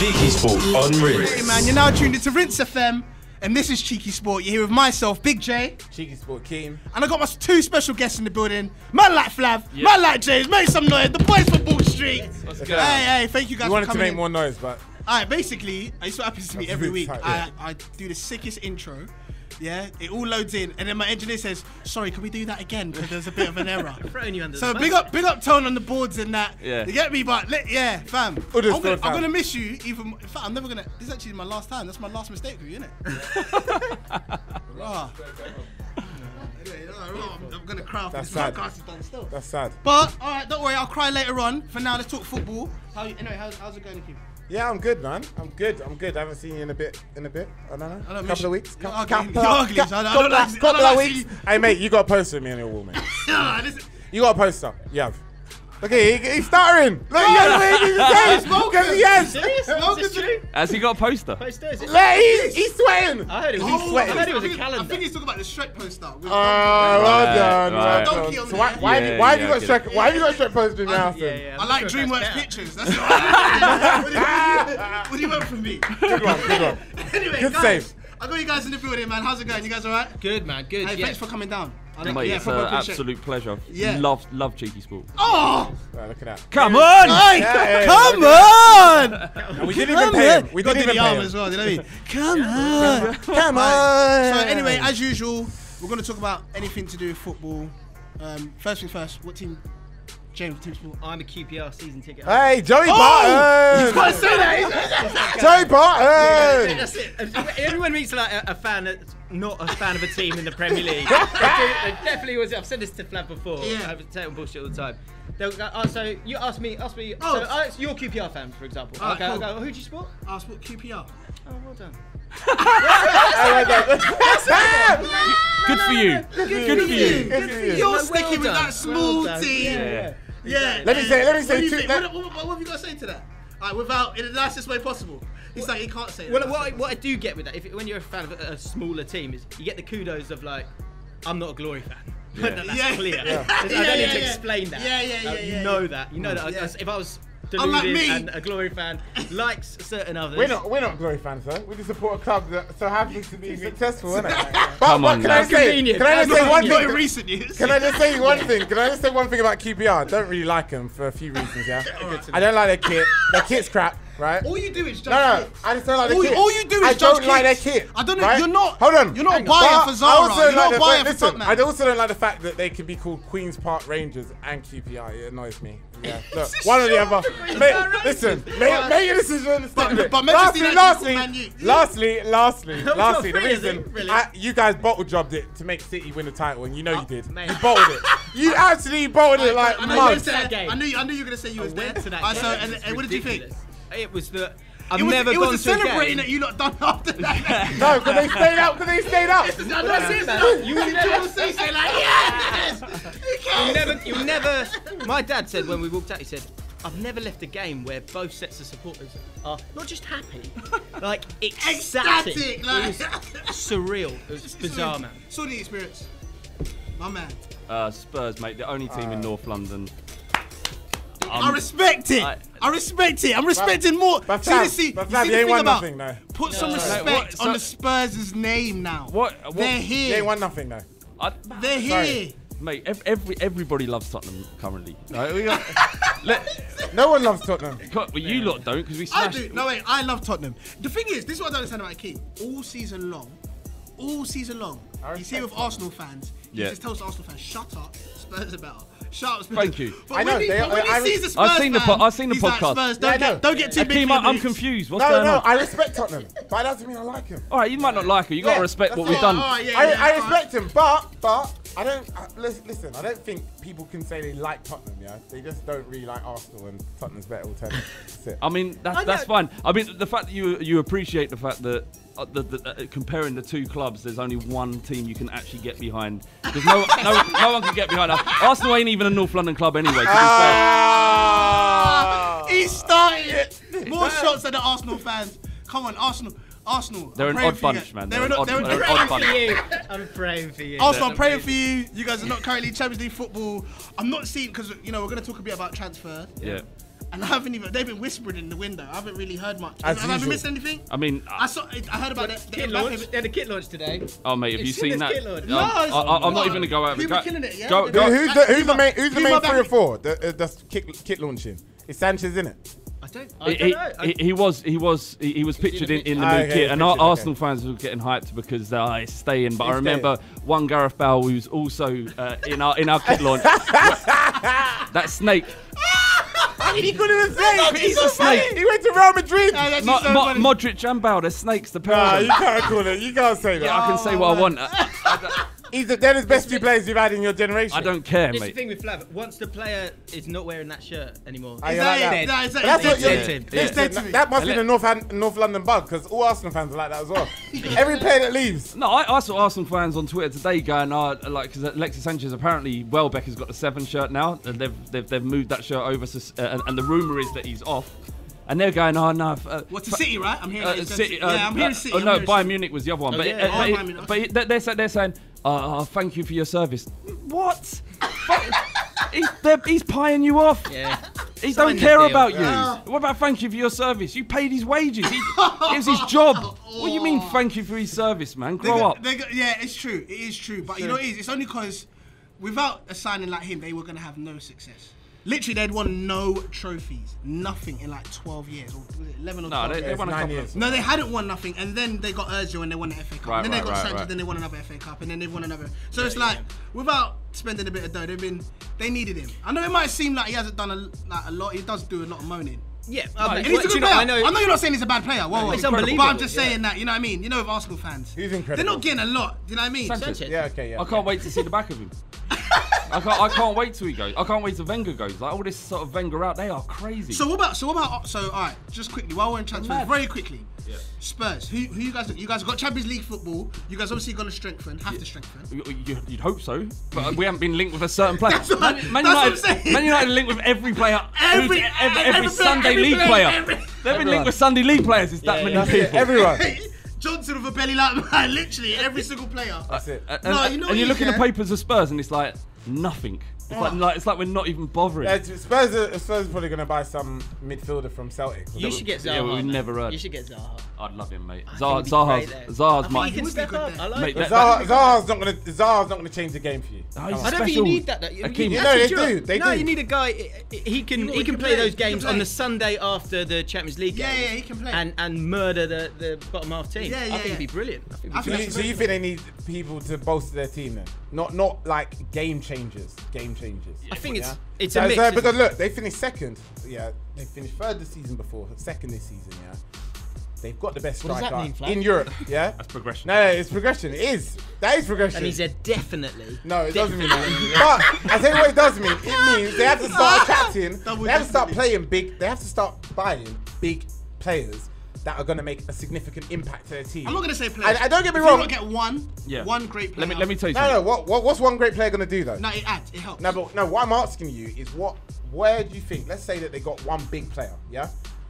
Cheekysport on Rinse. Hey man, you're now tuned into Rinse FM, and this is Cheekysport. You're here with myself, Big J. Cheekysport Keen. And I got my two special guests in the building. Man like Flav, man like James, make some noise. The boys from Ball Street. Let's go. Hey, thank you guys for coming in. We wanted to make more noise, but... Alright, basically, it's what happens to me every week. Yeah. I do the sickest intro. Yeah, it all loads in, and then my engineer says, "Sorry, can we do that again? Because there's a bit of an error." Throwing you under so the big up tone on the boards and that. Yeah. You get me, but fam. I'm gonna miss you. Even in fact, I'm never gonna. This is actually my last time. That's my last mistake with you, innit? I'm gonna cry after this podcast is done still. That's sad. But alright, don't worry, I'll cry later on. For now, let's talk football. How's it going, Keith? Yeah, I'm good, man. I'm good. I haven't seen you in a bit. I don't know. Couple of weeks. Couple of weeks. Hey, mate, you got a poster of me on your wall, mate. You got a poster. You have. Okay, he's stuttering. Look, yes. Has he got a poster? He's sweating. I heard it was sweating. I heard it was a calendar. I think he's talking about the Shrek poster. Well done. So why have you got Shrek? Why have you got Shrek poster in your house? I like DreamWorks pictures. That's what do you want from me? Good one. Anyway, good guys, save. I got you guys in the building, man. How's it going? You guys all right? Good, man. Good. Hey, thanks for coming down. Mate, it's an absolute pleasure. Yeah. Love Cheekysport. Oh! Right, look at that. Come on! Come on! And we didn't even pay him. We didn't even pay him as well, did I? Come on! Come on! So anyway, as usual, we're going to talk about anything to do with football. First things first, what team? James, team sport. I'm a QPR season ticket. Hey, Joey Barton! You've got to say that! Joey Barton! That's it. Everyone meets like a fan that's not a fan of a team in the Premier League. It definitely was. I've said this to Flav before. Yeah. I've taken bullshit all the time. They'll go, so you ask me. Oh. So you're a QPR fan, for example. Oh, okay, cool. I'll go, who do you support? I support QPR. Oh, well done. Good for you. Good for you. You're sticking with that small team. Yeah. Let me say what have you got to say to that? Without, in the nicest way possible. He's like, he can't say that. Well, what I do get with that, when you're a fan of a smaller team, is you get the kudos of like, I'm not a Glory fan. Yeah. That's clear. Yeah. I don't need to explain that. You know that. You know that. Yeah. If I was Unlike deluded me. and a Glory fan likes certain others. We're not Glory fans, though. We just support a club that so happens to be successful, isn't it? Come on, can I just say one thing? In recent years. Can I just say one thing? Can I just say one thing about QPR? I don't really like them for a few reasons, yeah? I don't like their kit. Their kit's crap, right? All you do is judge No, kits. I just don't like their kit. All you do is I judge don't like their kits. kit. I don't know. Right? You're not. Hold on. You're not a buyer for Zara. You're not a buyer for Tottenham. I also don't like the fact that they can be called Queen's Park Rangers and QPR. It annoys me. Yeah. Look, one or the other. Listen, make your decision. Lastly, the reason you guys bottle jobbed it to make City win the title, and you know you did. You bottled it. You actually bottled it like mud. I knew you were going to say you was there. To that game. And what did you think? It was the. It was celebrating that you lot done after that. No, because they stayed out. You will never say like, yes! You'll never. My dad said when we walked out, he said, I've never left a game where both sets of supporters are not just happy, like ecstatic. Like. It was surreal. It was bizarre, man. Saw the experience. My man. Spurs, mate, the only team in North London. I respect it. I'm respecting more. But you ain't won nothing, though. Put some respect on the Spurs' name now. They're here. They ain't won nothing, though. They're here. Mate, everybody loves Tottenham currently. No one loves Tottenham. Well, you lot don't, because we smashed. I do. No, wait, I love Tottenham. The thing is, this is what I don't understand about Keane. All season long, he's here with Arsenal fans. He just tells the Arsenal fans, shut up, Spurs are better. Shut up, Spurs. Thank you. But when he sees the Spurs I've seen the podcast. Spurs, don't get too big. I'm confused. What's going on? I respect Tottenham, but that doesn't mean I like him. All right, you might not like her. You got to respect what we've done. I respect him, but I don't listen. I don't think people can say they like Tottenham. Yeah, they just don't really like Arsenal, and Tottenham's better alternative. That's it. I mean, that's fine. I mean, the fact that you appreciate the fact that comparing the two clubs, there's only one team you can actually get behind, because no one can get behind us. Arsenal ain't even a North London club anyway. He started more shots than the Arsenal fans. Come on, Arsenal. They're an odd bunch, man. They're an odd bunch. I'm praying for you. Arsenal, I'm praying for you. You guys are not currently Champions League football. I'm not seeing, because we're going to talk a bit about transfer. Yeah. And I haven't even. They've been whispering in the window. I haven't really heard much. As Have I usual. missed anything? I mean, I heard about the Kit launch. They had a kit launch today. oh mate, have you seen that? Kit launch. No, I'm not even gonna go out. People are killing it. Yeah. Go- Who's the main Puma 3 or 4 that's kit launching? Is Sanchez in it? I don't know. He was pictured in the new okay, kit, and pictured, Arsenal fans were getting hyped because it's staying. But I He's remember one Gareth Bale who's also in our kit launch. That snake. He couldn't even say. He's a snake. He went to Real Madrid. Modric and Bale, they're snakes. The pair Nah, of them. you can't call it. You can't say that. Yeah, I can say what I want. They're the best 2 players you've had in your generation. I don't care, It's the mate. thing with Flav. Once the player is not wearing that shirt anymore, Like that. That's That's what you're. that must be the North London bug, because all Arsenal fans are like that as well. Every player that leaves. No, I saw Arsenal fans on Twitter today going, because Alexis Sanchez apparently Welbeck has got the 7 shirt now, and they've moved that shirt over, and the rumour is that he's off. And they're going, oh no. What's the City, right? I'm hearing City. Yeah, I'm hearing City. Oh no, Bayern Munich was the other one. But they're saying, thank you for your service. What? He's paying you off. yeah. He Sign don't the care deal. about you. Yeah. What about thank you for your service? You paid his wages. It was his job. What do you mean thank you for his service, man? Grow up. Yeah, it's true. It is true. But you know what it is? It's only because without a signing like him, they were going to have no success. Literally, they'd won no trophies. Nothing in like 12 years. Or was it 11 or 12 No, they won a 9 couple. years. No, they hadn't won nothing, and then they got Ozil and they won the FA Cup. Right, and then they got right, Sanchez, right. then they won another FA Cup, and then they won another. So it's like, without spending a bit of dough, they needed him. I know it might seem like he hasn't done a lot. He does do a lot of moaning. Yeah, And he's a good player. I know you're not saying he's a bad player. Whoa, It's But unbelievable. I'm just saying that, you know what I mean? You know, with Arsenal fans, He's incredible. they're not getting a lot. Do you know what I mean? Sanchez. Yeah, okay, yeah. I can't wait to see the back of him. I can't wait till he goes. I can't wait till Wenger goes. Like all this sort of Wenger out, they are crazy. So all right, just quickly, while we're in transfers, very quickly. Yeah. Spurs, who you guys have got Champions League football. You guys obviously got to strengthen, have to strengthen. You'd hope so, but we haven't been linked with a certain player. That's what I'm saying. Man United are linked with every player, Every Sunday League player. They've been linked with Sunday League players. It's that many people. Everyone. Johnson with a belly like mine, literally every single player. That's it. And you look in the papers of Spurs, and it's like nothing. It's like we're not even bothering. Yeah, Spurs are probably going to buy some midfielder from Celtic. You should get Zaha. Yeah, we've never heard. You should get Zaha. I'd love him, mate. I think he'd be great there. Zaha's I my. think he can would be step good up. there. I like Mate, it. Zaha's not going to change the game for you. Oh, Come he's on. I don't think you special. need that. Akeem. You know, they do. They no, do. you need a guy. He can play those games on the Sunday after the Champions League Yeah, games. yeah, he can play. And murder the bottom half team. Yeah, I yeah, think yeah. he'd be brilliant. I think I he'd be think So you think they need people to bolster their team then? Not like game changers. I think it's a So, mix. because look, they finished second. Yeah, they finished third the season before, second this season. Yeah, they've got the best What does that striker mean, Flav? in Europe. Yeah, That's progression. no, it's progression. It is. That is progression. And he said definitely. No, it doesn't mean that. But I tell you what it does mean. It means they have to start attracting. They have to start playing big. They have to start buying big players that are going to make a significant impact to their team. I'm not gonna say players. I don't get me If wrong. You get one great player. Let me tell you something. No. What's one great player going to do though? No, it adds. It helps. No, but no. What I'm asking you is where do you think? Let's say that they got one big player. Yeah.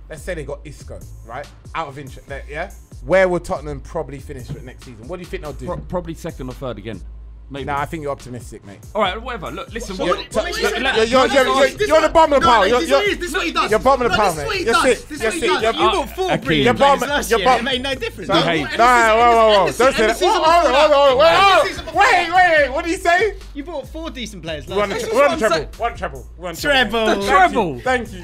Let's say they got Isco, right? Out of interest. Yeah. Where will Tottenham probably finish for next season? What do you think they'll do? Probably second or third again. Maybe. No, I think you're optimistic, mate. All right, whatever. Look, listen. You're What makes you say that? you're the bottom of the pile. This is what he does. You're bottom of the pile, This is what mate. he You're does. sick. This is You're what he sick. does. You're You bought 4 Akeem. brilliant You're players bomb- last you're year. bomb- It made no difference. No, Hey, whoa. Don't say that. season before Hold on. Wait. What do you say? You bought 4 decent players We're on last the year. treble. Treble. Treble. Thank you.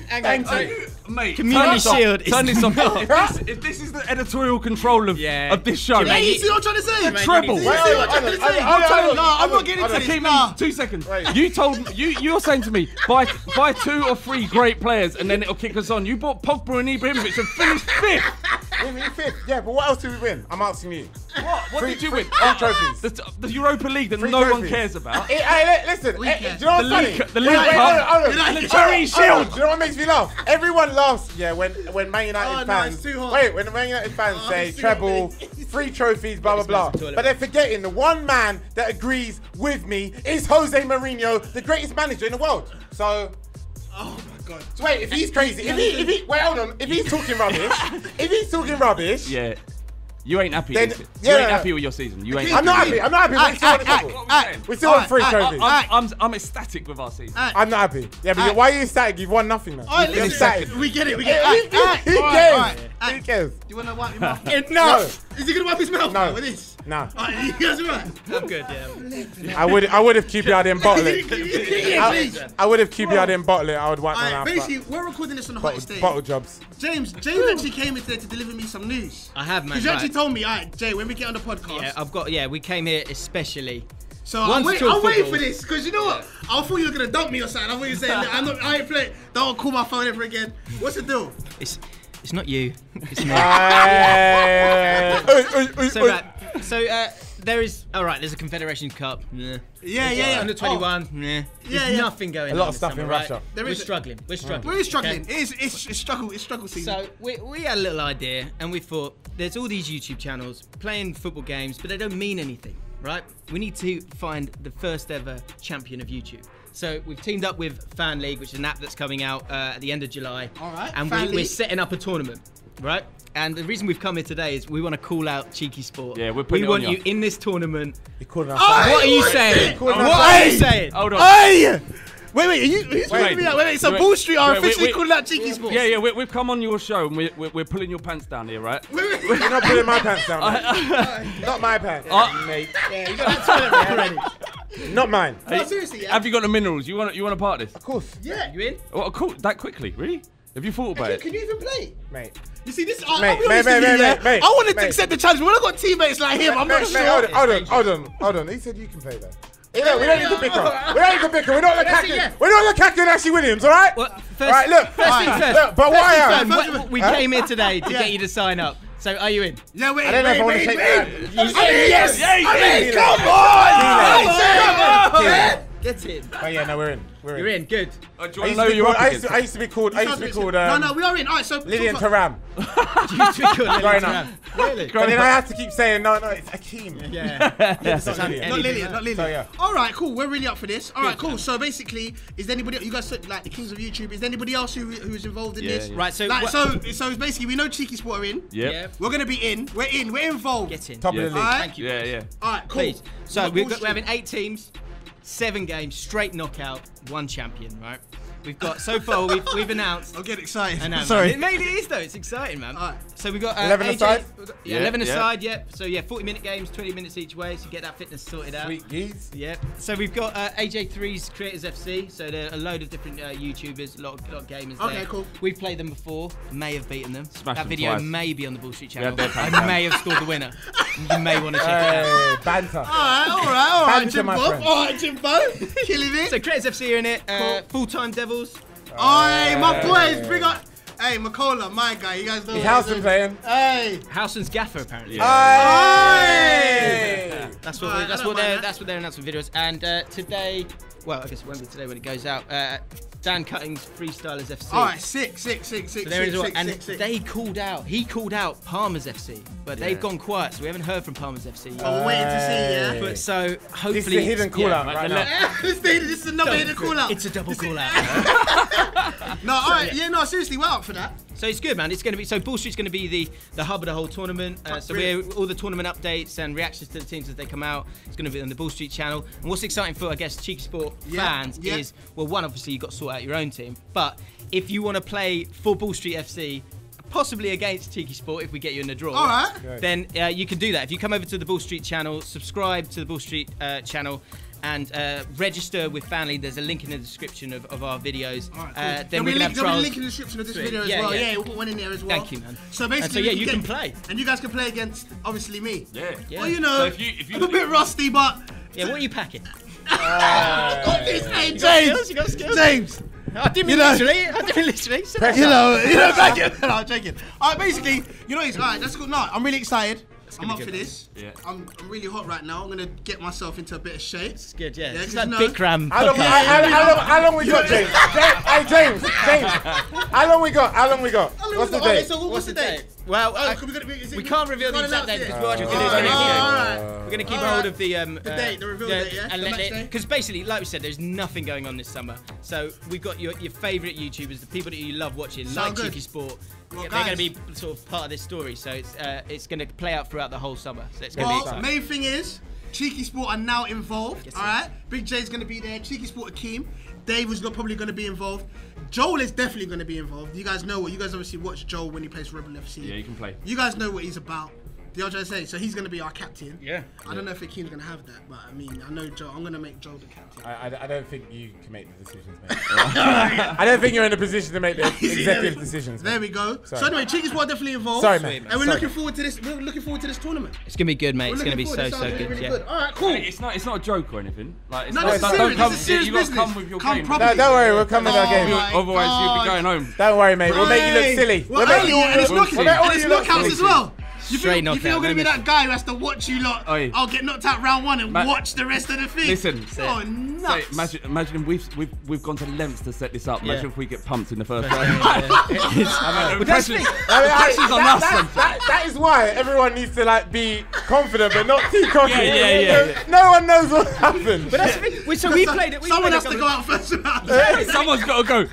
Mate, Community turn this off. Shield is Turn this off. not- If this is the editorial control of this show. Yeah, Hey, you see what I'm trying to say? Treble. You see what I'm trying to say? I'm not getting into this. Keep Nah. 2 seconds. Wait. You told me you're saying to me buy 2 or 3 great players and then it'll kick us on. You bought Pogba and Ibrahimovic and finished 5th. We win fifth. Yeah, but what else did we win? I'm asking you. What did you win? 3 trophies. The Europa League that 3 no one trophies. cares about. Hey, listen. We Do care. you know what's The funny? League- the Wait, League hold Cup. on. United The Cherry Shield. Do you know what makes me laugh? Everyone laughs, yeah, when Man United Oh, no, fans. it's too hot. Wait, when the Man United fans say it's too treble, hot. 3 trophies, blah blah It's blah. massive toilet But they're forgetting the one man that agrees with me is Jose Mourinho, the greatest manager in the world. So. Oh my god. So wait, if he's crazy, if he wait, hold on, if he's talking rubbish, Yeah. You ain't happy. Then- you yeah. ain't happy with your season. You ain't. I'm not happy. I'm not happy. We still won the treble. We still won 3 trophies. I'm ecstatic with our season. I'm not happy. Yeah, but why are you ecstatic? You've won nothing, man. Alright, You're listen, ecstatic. we get it. Who cares? Do you want to wipe your mouth? No. Is he going to wipe his mouth No. with this? No. Alright, you guys alright? I'm good, yeah. I would have QPR'd and bottle it. Yeah, please. I would have QPR'd and bottle it. I would wipe my Alright, mouth. basically, we're recording this on the hottest day. Bottle jobs. James actually came in today to deliver me some news. I have, man. Because you actually told me, alright, Jay, when we get on the podcast. We came here especially. So I'm waiting for this, because you know what? I thought you were going to dump me or something. I thought you were saying, I ain't playing. Don't call my phone ever again. What's the deal? It's not you. It's me. There is. Alright, there's a Confederation Cup. Yeah. Yeah. Under 21. Yeah. There's nothing going on. A lot of this stuff summer, in right? Russia. We're struggling. We're struggling. We're struggling. Okay? It's struggle season. So we had a little idea, and we thought there's all these YouTube channels playing football games, but they don't mean anything, right? We need to find the first ever champion of YouTube. So we've teamed up with Fan League, which is an app that's coming out at the end of July. All right. And we're setting up a tournament, right? And the reason we've come here today is we want to call out Cheekysport. Yeah, we're putting We it on want you in this tournament. You're calling us. What are you saying? What are you saying? Hold on. Hey! Wait, so Wait, Bull Street are wait, officially wait. calling out Cheekysport. Yeah, we've come on your show and we're pulling your pants down here, right? You're not putting my pants down, mate. Not my pants, mate. Yeah, you got that tournament already. Not mine. No, seriously, yeah. Have you got the minerals? You want to part this? Of course. Yeah. You in? Oh, cool. That quickly, really? Have you thought about it? Can you even play? Mate. You see, this. Mate, I'll be honest with you, yeah. mate, I wanted to mate. accept the challenge, but when I got teammates like him, I'm not Mate, sure. hold on. He said you can play that. We don't need to bicker. We're not Lukaku and Ashley Williams, all right? Well, Alright, look. First things first. Look, but why am We came here today to get you to sign up. So are you in? Yeah, wait. I don't know if I want to shake that. Yes. Come on. Get in. Oh yeah, no, we're in. You're in. Good. Do you want to know who you're up I against? used to be called. No, we are in. All right, so Lillian Taram. You used to be good. Growing up. Really? But then I have to keep saying no, it's Akeem. Yeah. It's not Lillian. Not Lillian, not Lillian. So, yeah. All right, cool. We're really up for this. All right, cool. So basically, is there anybody? You guys said like the kings of YouTube. Is there anybody else who's involved in this? Yeah. Right. So Like, so basically, we know Cheekysport are in. Yep. Yeah. We're gonna be in. We're in. We're involved. Get in. Top of the league. Alright. Thank you. Yeah. All right, cool. Please. So We're we're having 8 teams, 7 games, straight knockout, 1 champion. Right. We've got so far we've announced. I'll get excited. I know, Sorry. man. It is though. It's exciting, man. Alright. So we got 11 AJ aside? Yeah, Yeah, 11 yeah. aside. Yep. So yeah, 40-minute games, 20 minutes each way. So get that fitness sorted out. Sweet geese. Yep. So we've got AJ3's Creators FC. So there are a load of different YouTubers, a lot of gamers there. Okay, cool. We've played them before. May have beaten them. Smashed that them video twice. may be on the Bull Street had channel. their I pants down. may have scored the winner. You may want to check it out. Hey, banter. All right, Banter, my Jimbo. friend. All right, Jimbo. Killing it. So Creators FC are in it. Full-time Devils. Hey, my boys, bring up. Hey, McCullough, my guy. You guys know. Is what Houston it is. playing? Hey. Howson's gaffer apparently. Hey! That's Alright, what I don't mind that. that's what their announcement videos. And today, well, I guess it won't be today when it goes out. Dan Cutting's Freestylers FC. All right, sick. So there is what, and they called out. He called out Palmer's FC, but they've gone quiet, so we haven't heard from Palmer's FC. Oh, we're waiting to see, yeah. But so hopefully This is a hidden call out yeah, right now. This is another hidden call out. It's a double call out. No, all right, yeah, no, seriously, we're up for that. So it's good, man. It's going to be Bull Street's going to be the hub of the whole tournament. So we're all the tournament updates and reactions to the teams as they come out. It's going to be on the Bull Street channel. And what's exciting for, I guess, Cheekysport fans is, well, one, obviously you've got to sort out your own team, but if you want to play for Bull Street FC, possibly against Cheekysport if we get you in the draw, All right. then you can do that. If you come over to the Bull Street channel, subscribe to the Bull Street channel, and register with Fanly. There's a link in the description of our videos. All right, cool. Then we can have there'll be a trials. link in the description of this Sweet. video as Yeah, well. yeah. Yeah, we'll put one in there as well. Thank you, man. So basically, And so, yeah, we you get- can play. And you guys can play against, obviously, me. Yeah. Well, you know, So if you I'm a bit rusty, but... Yeah, what are you packing? Hey, You got James! skills, you got skills. James! I didn't mean You know- literally. I didn't mean literally. Thank you. No, I'm joking. All right, basically, you know, it's all right. That's cool. No, I'm really excited. I'm up for this. Yeah. I'm really hot right now. I'm gonna get myself into a bit of shape. It's good, yeah. Yeah, It's 'cause like no- Bikram. How long we got, James? Hey, James. How long we got? What's the date? So what's the date? Well, We we can't reveal the exact date because what we're going to do is we're going to keep hold of the date, the reveal date, yeah? and The match day? because basically, like we said, there's nothing going on this summer. So we've got your favourite YouTubers, the people that you love watching, Sound like good. Cheekysport, they're going to be sort of part of this story. So it's going to play out throughout the whole summer. So it's going to be exciting. Main thing is, Cheekysport are now involved. Yes, all right, Big J's going to be there. Cheekysport Akeem. Dave was probably going to be involved. Joel is definitely going to be involved. You guys know what. You guys obviously watch Joel when he plays Rebel FC. Yeah, you can play. You guys know what he's about. You know what I'm trying to say? So he's going to be our captain. Yeah. I don't know if Akeem's going to have that, but I mean, I know Joel. I'm going to make Joel the captain. I don't think you can make the decisions, mate. I don't think you're in a position to make the executive decisions. There we go. So anyway, Cheekysport are definitely involved. Sorry, mate. And we're looking forward to this. We're looking forward to this tournament. It's going to be good, mate. It's going to be so really, good. really Yeah. good. All right, cool. Hey, it's not a joke or anything. Like, it's No, not, it's don't serious. come, It's a serious you got to business. come with your Come game. properly. No, don't worry, we'll come with our game. my Otherwise, you'll be God. going home. Don't worry, mate. We'll make you look silly. Well, We'll make you and it's look knockouts, silly. and it's knockouts as well. You Straight think knockout, you're going to be no that guy who has to watch you lot? Oi. I'll get knocked out round one and Ma- watch the rest of the thing. Listen. Oh, nuts. Imagine we've gone to lengths to set this up. Imagine Yeah. if we get pumped in the first round. But that's the thing. Pressure's on us. That is why everyone needs to like be confident, but not too cocky. Yeah. No one knows what happened. But that's the thing. So we played it. Someone has to go out first. Someone's got to go.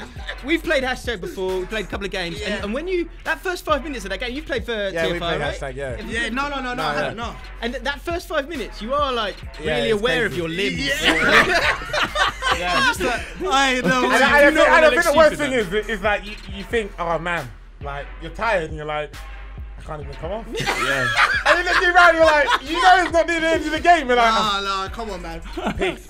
We've played hashtag before. We played a couple of games, Yeah. and when you that first 5 minutes of that game, you played for Yeah, we TFI, played right? hashtag, yeah. Yeah, no, I haven't, no. And that first 5 minutes, you are like Yeah, really it's aware crazy. of your limbs. Yeah. Just like, I know. I think the worst thing stupid, is that you think, oh man, like you're tired and you're like, I can't even come off. Yeah. And then looking around, you're like, you know it's not near the end of the game. You're like, No, come on, man.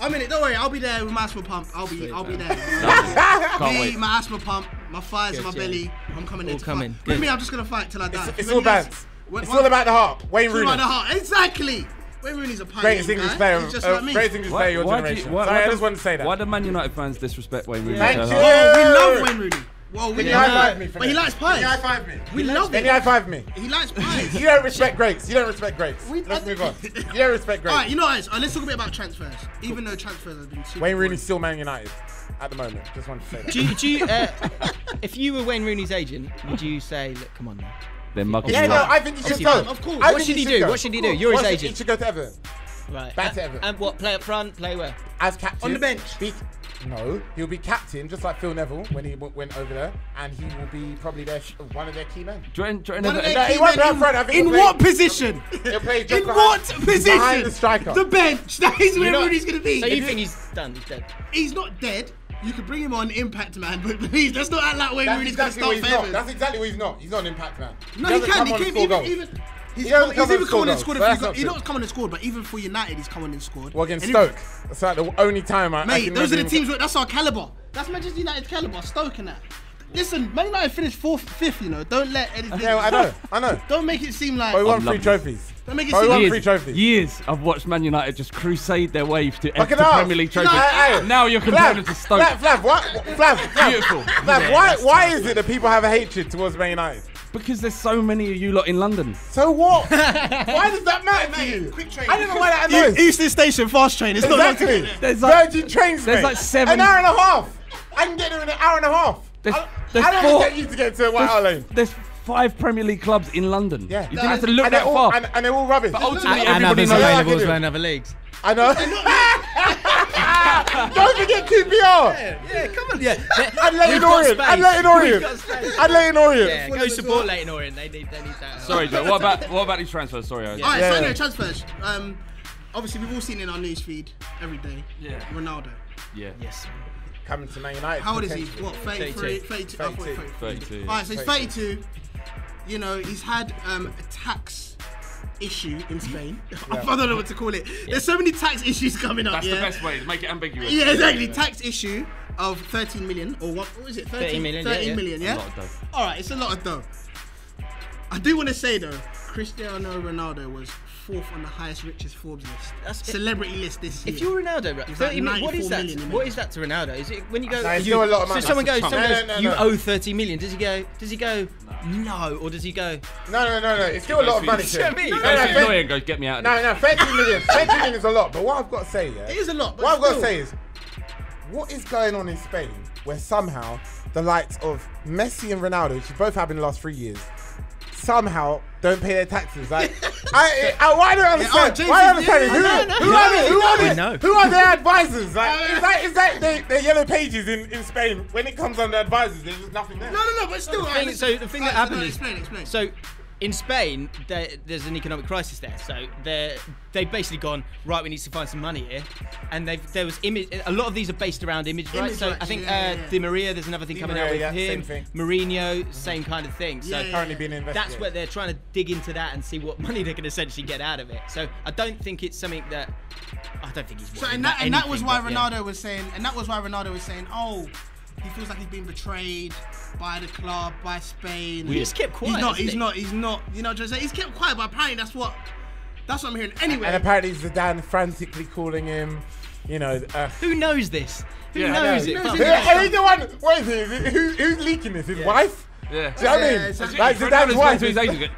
I'm in it. Don't worry, I'll be there with my asthma pump. I'll be there. Can't Me, wait. my asthma pump, my thighs, Good, my yeah. belly. I'm coming there All to coming. fight. Good. With me, I'm just gonna fight till I die. it's When all you guys- about, when- it's all about the heart. Wayne It's all Rooney, about the heart. Exactly. Wayne Rooney's a pioneer. greatest English guy. player, He's just like me. greatest English player of your generation. Sorry, I just want to say that. Why do Man United fans disrespect Wayne Rooney? Thank so you. hard? Oh, we love Wayne Rooney. Well, we Can you love high five me for But he that? likes Can you high pies. five me? We love Can it. you high five me? He likes pies. You don't respect greats. You don't respect greats. Let's move on. You don't respect greats. All right, you know what? Let's talk a bit about transfers. Even though transfers have been super Wayne boring. Rooney's still Man United at the moment. Just want to say that. do you, if you were Wayne Rooney's agent, would you say, look, come on now? They're mugging Yeah, you no, up. I think you should Obviously, go. of course. I What think should he you do? go. What should he do? You're his He agent. should go to Everton Right. Back to Everton. And what? Play up front? Play where? as captain. On the bench. No, he'll be captain, just like Phil Neville when he went over there, and he will be probably one of their key men. Do you reckon One of Everton- their he key won't men be up front, I think in he'll play- what position? He'll play just In behind- what position? behind the striker. The bench. That is where You're not- Rooney's going to be. So you think he's done? He's dead? He's not dead. You could bring him on impact man, but please, let's not act like Wayne That's Rooney's going to exactly what start he's not. for That's exactly what he's not. He's not an impact man. No, he doesn't can. come He on and came score goals. even. He's doesn't even come on and come score on and goals, scored. but that's not He's true. not come on and scored, but even for United, he's come on and scored. Well, against And Stoke. It's like the only time I Mate, can those are the remember teams. That's our caliber. That's Manchester United's caliber. Stoke and that. Listen, Man United finished 4th, 5th. You know, don't let anything. Yeah, I know. Don't make it seem like. But we won 3 lovely. trophies. Don't make it But we seem won like. 3 trophies. Years I've watched Man United just crusade their way to Fucking to hell. Premier League trophies. Hey, Now you're comparing it to Stoke. Flav, Beautiful. why is it that people have a hatred towards Man United? Because there's so many of you lot in London. So what? Why does that matter to you? Quick train. I don't know why that annoys. Euston Station, fast train. It's not long to Exactly. get there. There's like- Virgin trains, there's mate. like 7 An hour and a half. I can get there in an hour and a half. There's I don't 4 expect you to get to White Hart Lane. There's 5 Premier League clubs in London. Yeah. You didn't have to look and they're that all, far. and they're all rubbish. But ultimately, And everybody others knows. I available do. in other leagues. I know. Don't forget QPR. Yeah, come on. Yeah. And Leighton Orient. And Leighton Orient. And Leighton Orient. Yeah, go support Leighton Orient. They need that. Sorry, Joe. What about these transfers? Sorry, Isaac. All right, Yeah. so anyway, transfers. Obviously, we've all seen it in our news feed every day. Yeah. Ronaldo. Yeah. Yes. Coming to Man United. How old is he? potentially. What, 33? 32. I thought 32. 32. All right, so he's 32. You know, he's had a tax issue in Spain. I don't know what to call it. There's so many tax issues coming up. That's yeah? the best way to make it ambiguous. Yeah, exactly. Tax issue of 13 million or what is it? 13 million, 13 yeah. million, A yeah. lot of dough. All right, it's a lot of dough. I do want to say though, Cristiano Ronaldo was 4th on the highest richest Forbes list, That's- celebrity list this year. If you're Ronaldo, right, was 30 like million, what is 94 that? million he What made. is that to Ronaldo? Is it when you go? No, it's you- still a lot of money. So someone That's goes, a chunk. No. you owe 30 million. Does he go? No, or does he go? No. It's still a lot of money. You know what I mean? No, Goes to his no, lawyer and goes, get me out of this. No, 13 million. 13 million is a lot. But what I've got to say, yeah. It is a lot, but What I've got to still. say is, what is going on in Spain where somehow the likes of Messi and Ronaldo, which both happened in the last 3 years, somehow don't pay their taxes? Like, Why don't I understand? James, Why don't I understand? yeah, Who are their advisors? Like, is that the yellow pages in Spain? When it comes on the advisors, there's just nothing there. No, but still. So the thing that happened is, explain. so in Spain, there's an economic crisis there. So they've basically gone, right, we need to find some money here. And there was image. A lot of these are based around image, right? Image So rights, I think yeah. Di Maria, there's another thing coming out with him. same thing. Mourinho, same kind of thing. So Currently being investigated. that's where they're trying to dig into that and see what money they can essentially get out of it. So I don't think it's something that I don't think he's. So and that was why Ronaldo was saying, oh, he feels like he's been betrayed by the club, by Spain. He just kept quiet. He's not. You know, just he's kept quiet. But apparently that's what I'm hearing. Anyway, And apparently Zidane frantically calling him, you know. Who knows this? Who Yeah, knows I it? know. Fuck Who's me. Who's the one? What is it? Who's leaking this? His wife? Yeah. Do you know what I mean? exactly. Like Ronaldo's Zidane's gone wife. to his agent.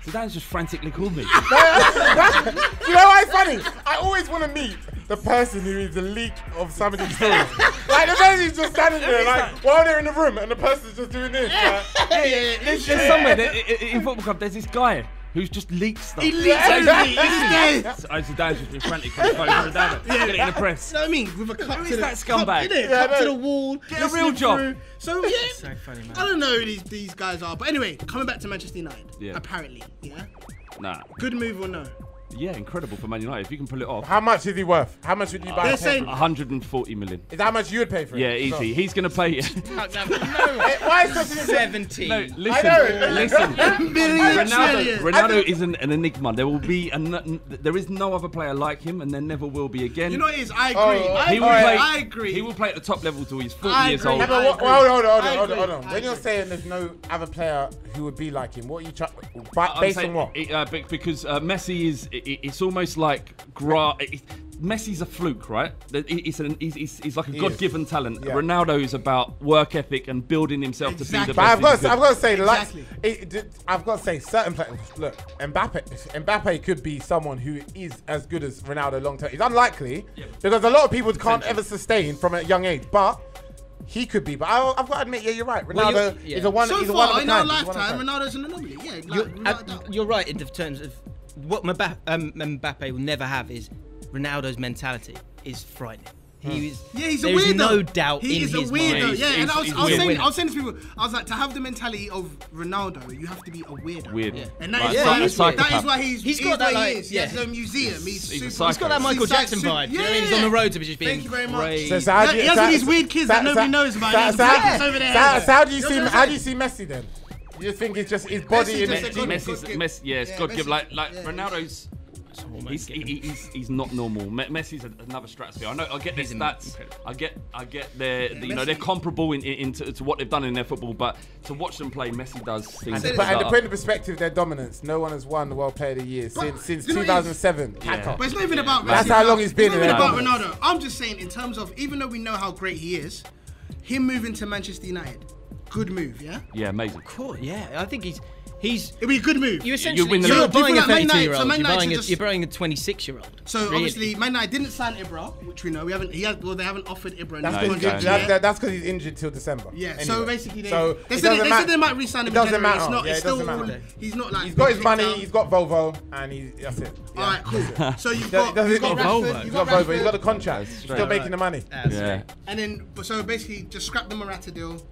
Zidane's just frantically called me. You know what's funny? I always want to meet the person who is the leak of some of these stories. Like the person's just standing there, like while they're in the room, and the person's just doing this. There's somewhere in football club. There's this guy who's just leaked stuff. He leaks everything. Zidane's just been frantic for Ronaldo. Get it in the press. You know what I mean? With a cup Who to is the that scumbag? Cup to the wall. Get a listening real job. through. So yeah, So funny, man. I don't know who these guys are, but anyway, coming back to Manchester United. Yeah. Apparently, yeah. Nah. Good move or no? Yeah, incredible for Man United. If you can pull it off. How much is he worth? How much would you buy? They're him saying- for? 140 million. Is that how much you would pay for it? Yeah, easy. He's going to play. Why is such an 17. No, I know. listen. Trillion. Ronaldo is an enigma. There will be there is no other player like him, and there never will be again. You know what it is? I agree. I agree. He will play at the top level till he's 40 I years agree. old. Yeah, but Hold on. I When agree. you're saying there's no other player who would be like him, what are you trying? I'm Based saying- on what? Because Messi is. It's almost like Messi's a fluke, right? He's like a God-given talent. Yeah. Ronaldo is about work ethic and building himself to be Exactly. the But best. I've got to say, Exactly. I've got to say, certain players. Look, Mbappe could be someone who is as good as Ronaldo long term. It's unlikely because a lot of people can't ever sustain from a young age, but. He could be, but I've got to admit, yeah, you're right. Ronaldo is a one. So he's a far, one of a in our kind. He's one of a lifetime, kind. Ronaldo's an anomaly. Yeah, You're right in terms of what Mbappe will never have is Ronaldo's mentality is frightening. He's a weirdo. There's no doubt he in is his a weirdo. mind. Yeah, and I was weird. saying to people, I was like, to have the mentality of Ronaldo, you have to be a weirdo. Weird. Yeah. And that Like, is a why psychopath. he's got that, where like, he is. yeah. He has a museum. He's a super. psycho. He's got that Michael Jackson vibe. You know what I mean? He's on the road to just being Thank you very much. crazy. So how do He you- has so- all these weird kids that nobody knows about. He has So blankets over their head. how do you You know see? what I'm How do you saying? see Messi then? You just think it's just his body Messi and just his a good- genes? Messi, yeah, it's Yeah, God given. Messi- Like yeah, Ronaldo's. He's not normal. Messi's another stratosphere. I get their stats. I get their you know they're comparable to what they've done in their football, but to watch them play, Messi does things. But and to put into perspective their dominance, no one has won the World Player of the Year since you know what it is? 2007. Yeah. But it's not even about Messi. That's how long he's been It's not even in about there. Ronaldo. I'm just saying, in terms of, even though we know how great he is, him moving to Manchester United, good move, yeah? Yeah, amazing. Cool, yeah. I think he's It'd be a good move. you essentially win the you're league. buying a Do you feel like Man United- 32-year-old. so Man United You're buying a 26-year-old. So really. obviously, Man United didn't sign Ibra, which we know. They haven't offered Ibra. That's no because contract yet. that's he's injured till December. Yeah. Anyway. So basically, it they doesn't said matter. they might re-sign him. It doesn't in January. matter. It's not. Yeah, It's it doesn't still. matter. He's not like. He's got his picked money. out. He's got Volvo, and that's it. Yeah. All right, cool. So you've He's got got Volvo. Rashford, He's got Volvo. He's got the Rashford, contract. He's still making the money. Yeah. and then so basically just scrap the Morata deal.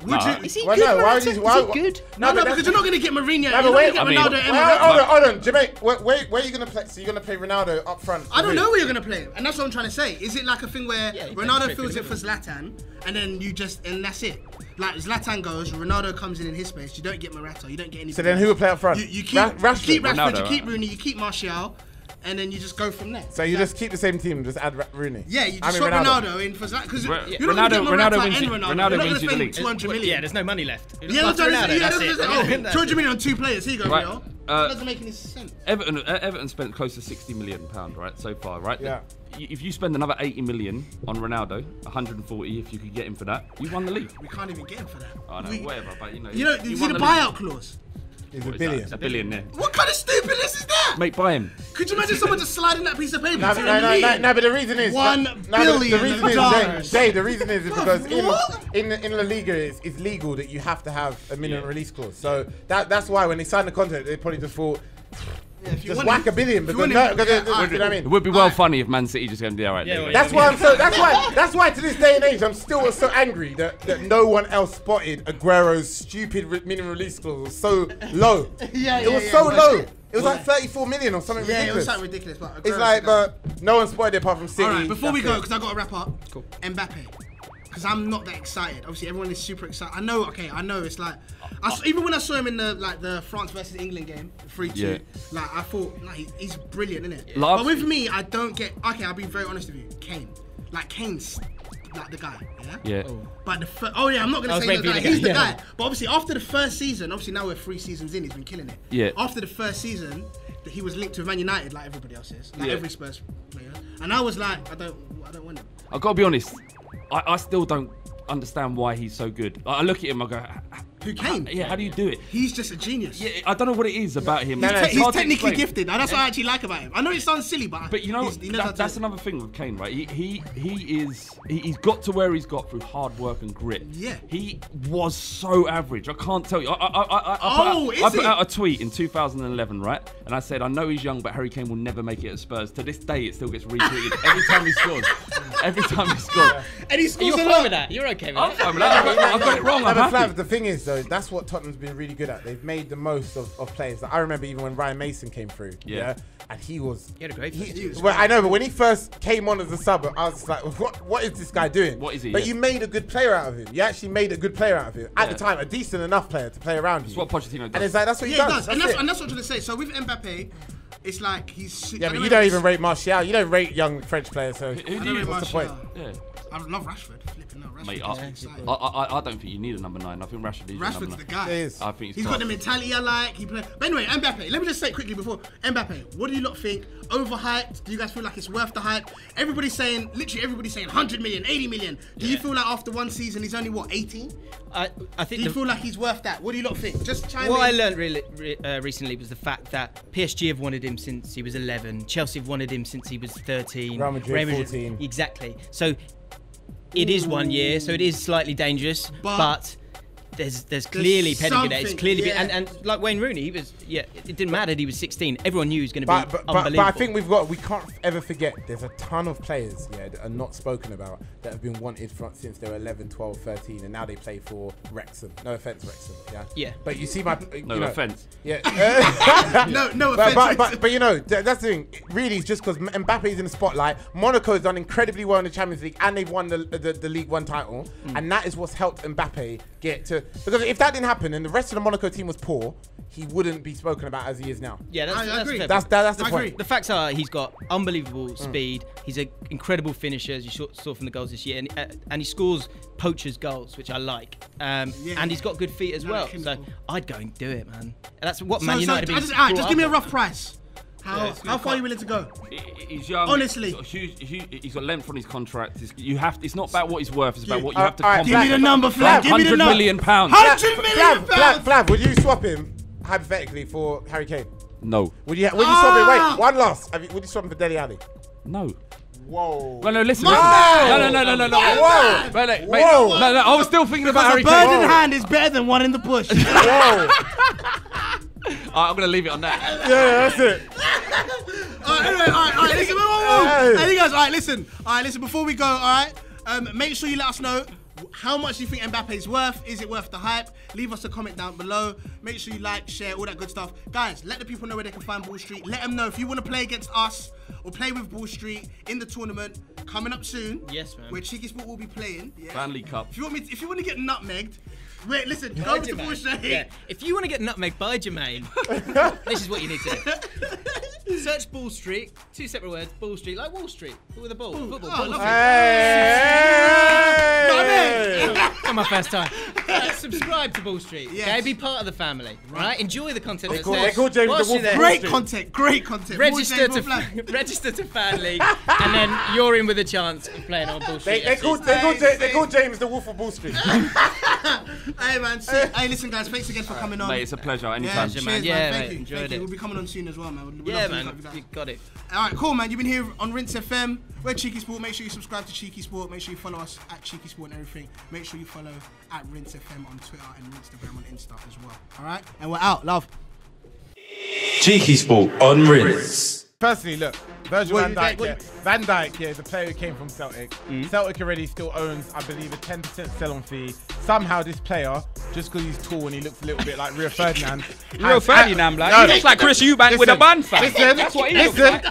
No. Is he Well, good? no, why Morata? would you- why- Is he good? No, but because you're not going to get Mourinho. You're but not wait, going I to mean- get Ronaldo and Well, Morata. hold on, Jermaine. Where are you gonna play? So you're gonna play Ronaldo up front? I don't know where you're going to play him, and that's what I'm trying to say. Is it like a thing where Yeah, you Ronaldo play fills for it for Zlatan, and then and that's it? Like Zlatan goes, Ronaldo comes in his space. You don't get Morata. You don't get any. So then who will play up front? You keep Rashford. You keep Rashford. Ronaldo, You keep right? Rooney. You keep Martial, and then you just go from there. So you just keep the same team, just add Rooney. Yeah, you I just mean, swap Ronaldo in for Zlatan because you're not going to get Ronaldo Morata wins and you- Ronaldo. Ronaldo You're not going wins to you the spend league. 200 million. Yeah, there's no money left. Yeah, that's what I'm That's saying. it. Oh, 200 million on two players. Here you go, Right. Rio. Uh, That doesn't make any sense. Everton spent close to £60 million, right, so far, right? Yeah. If you spend another 80 million on Ronaldo, 140 if you could get him for that, you won the league. We can't even get him for that. I know, whatever, but you know. You know, you see won the league. buyout clause? He's a What is billion. that? A billion, yeah. What kind of stupidness is that? Mate, buy him. Could you imagine someone just sliding that piece of paper? No, to no, the league? but the reason is $1 the billion reason is dollars. Jay, the reason is because What? in La Liga it's legal that you have to have a minimum release clause. So that's why when they signed the contract, they probably just thought Just whack a billion. Because you know what I mean? It would be well funny if Man City just going to be all right. That's why I'm so. That's why to this day and age I'm still so angry that no one else spotted Aguero's stupid minimum release clause was so low. It was so low. It was like 34 million or something ridiculous. Yeah, it was something ridiculous. But it's like, but no one spotted it apart from City. All right, before we go, because I got to wrap up. Cool. Mbappe. Because I'm not that excited. Obviously, everyone is super excited. I know. It's like, even when I saw him in the France versus England game, 3-2, like I thought, he's brilliant, isn't it? But with me, I don't get. Okay, I'll be very honest with you. Kane, Kane's like the guy, yeah. But I'm not gonna say the guy. He's the guy. But obviously, after the first season, now we're 3 seasons in, he's been killing it. Yeah. After the first season, he was linked to Man United, like everybody else is, like every Spurs player. And I was like, I don't want him. I've got to be honest. I still don't understand why he's so good. I look at him, I go, who Kane? How do you do it? He's just a genius. Yeah, I don't know what it is about him. He's technically gifted. And that's what I actually like about him. I know it sounds silly, but you know, that's another thing with Kane, right? He's got to where he's got through hard work and grit. Yeah. He was so average. I can't tell you. I put out a tweet in 2011, right? And I said, I know he's young, but Harry Kane will never make it at Spurs. To this day, it still gets retweeted every time he scores. Every time he scores. And he scores You're fine with that. You're okay with that. I'm fine with that. I've got it wrong. I'm happy. The thing is, though, that's what Tottenham's been really good at. They've made the most of players. Like, I remember even when Ryan Mason came through, and he had a great first. Well, I know, but when he first came on as a sub, I was like, what is this guy doing? What is he? But you made a good player out of him. You actually made a good player out of him. At the time, a decent enough player to play around you. That's what Pochettino does. And it's like, that's what he does. And that's what I'm trying to say. So with Mbappe, it's like he's... Yeah, but you don't even rate Martial. You don't rate young French players, so what's the point? Yeah. I love Rashford. Flipping out. Mate, I don't think you need a number 9. I think Rashford's the guy. I think he's got the mentality I like. But anyway, Mbappe. Let me just say quickly before Mbappe. What do you lot think? Overhyped? Do you guys feel like it's worth the hype? Literally everybody's saying 100 million, 80 million. Do you feel like after one season he's only 18? I think. Do you feel like he's worth that? What do you lot think? Just chime in. What I learned recently was the fact that PSG have wanted him since he was 11. Chelsea have wanted him since he was 13. Real Madrid 14. Exactly. So it is 1 year, so it is slightly dangerous, but there's clearly pedigree there. It's clearly and like Wayne Rooney, he was it didn't matter that he was 16. Everyone knew he was going to be unbelievable. But I think we can't ever forget there's a ton of players that are not spoken about that have been wanted since they were 11, 12, 13, and now they play for Wrexham. No offense, Wrexham. Yeah. But you see no offense. Yeah. no offense. But you know that's the thing. Really, it's just because Mbappe is in the spotlight. Monaco has done incredibly well in the Champions League, and they've won the League One title, and that is what's helped Mbappe get to. Because if that didn't happen and the rest of the Monaco team was poor, he wouldn't be spoken about as he is now. Yeah, I agree. That's the point. The facts are he's got unbelievable speed. He's an incredible finisher, as you saw from the goals this year, and he scores poachers' goals, which I like. And he's got good feet as well. So I'd go and do it, man. And that's what Man United have been. Just give me a rough price. How far are you willing to go? He's young. Honestly, he's got length on his contract. It's not about what he's worth. It's about what you have to compensate. Give me the number, Flav. Give me the number. £100 million. £100 million. Flav, would you swap him hypothetically for Harry Kane? No. Would you swap him? Wait, one loss. Would you swap him for Dele Alli? No. Whoa. No, listen. No. No. Whoa. Whoa. No, I was still thinking about Harry Kane. A bird in hand is better than one in the bush. Whoa. I'm going to leave it on that. Yeah, that's it. Alright, listen. Hey, guys, alright, listen, before we go, alright, make sure you let us know how much you think Mbappe is worth. Is it worth the hype? Leave us a comment down below. Make sure you like, share, all that good stuff. Guys, let the people know where they can find Ball Street. Let them know if you want to play against us or play with Ball Street in the tournament coming up soon. Yes, man. Where Cheekysport will be playing. Yeah. Family Cup. If you want to get nutmegged, wait, listen, go over to Ball Street. Yeah. If you want to get nutmegged by Jermaine, this is what you need to do. Search Ball Street, 2 separate words, Ball Street, like Wall Street, but with a ball. Football, Ball Street. Not my first time. Subscribe to Ball Street, okay? Be part of the family, right? Enjoy the content that's there. They call James the Wolf. Great content. Register to Fan League, and then you're in with a chance of playing on Ball Street. They call James the Wolf of Ball Street. Hey, man. Hey, listen, guys. Thanks again for coming on. Mate, it's a pleasure. Anytime. Cheers, man. man. Mate, Thank you. enjoyed it. We'll be coming on soon as well, man. Yeah, man. You got it. All right, cool, man. You've been here on Rinse FM. We're Cheekysport. Make sure you subscribe to Cheekysport. Make sure you follow us at Cheekysport and everything. Make sure you follow at Rinse FM on Twitter and Instagram on Insta as well. All right? And we're out. Love. Cheekysport on Rinse. Personally, look, Virgil van Dijk. Van Dijk, is a player who came from Celtic. Celtic already still owns, I believe, a 10% sell-on fee. Somehow, this player, just because he's tall and he looks a little bit like Rio Ferdinand. Rio Ferdinand, like, he looks like Chris Eubank with a bun, fam. Listen, That's what he looks like.